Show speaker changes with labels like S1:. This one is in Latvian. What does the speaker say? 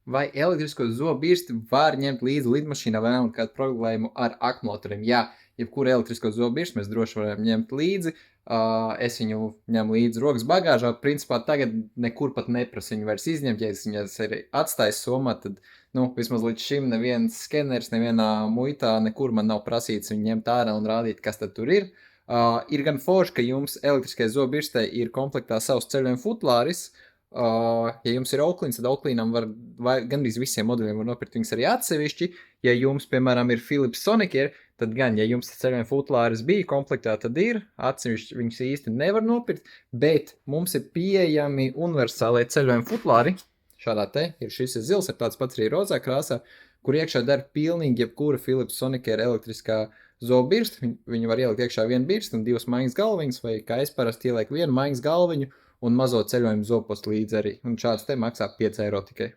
S1: Vai elektrisko zobu birsti var ņemt līdzi lidmašīnā vai nav kādu problēmu ar akumulatoriem? Jā, jebkuru elektrisko zobu birsti mēs droši varam ņemt līdzi. Es viņu ņemu līdzi rokas bagāžā. Principā tagad nekur pat neprasu viņu vairs izņemt. Ja es viņas arī atstāju somā, tad vismaz līdz šim neviens skeners, nevienā muitā nekur man nav prasīts viņu ņemt ārā un rādīt, kas tad tur ir. Ir gan forši, ka jums elektriskajai zobu birstei ir komplektā savs ceļojuma futlāris. Ja jums ir Oaklīns, tad Oaklīnam gandrīz visiem modeļiem var nopirkt viņas arī atsevišķi. Ja jums, piemēram, ir Philips Sonicare, tad gan, ja jums ceļojuma futlāris bija komplektā, tad ir atsevišķi viņas īsti nevar nopirkt, bet mums ir pieejami universālie ceļojuma futlāri. Šādā te ir šis ir zils, ir tāds pats arī rozā krāsā, kur iekšā der pilnīgi jebkura Philips Sonicare elektriskā zobu birsta. Viņu var ielikt iekšā vienu birstu un divas maigas galviņas, vai kā es parasti ielieku vienu maigas galviņu un mazo ceļojumu zopostu līdzi arī. Un šāds te maksā 5 eiro tikai.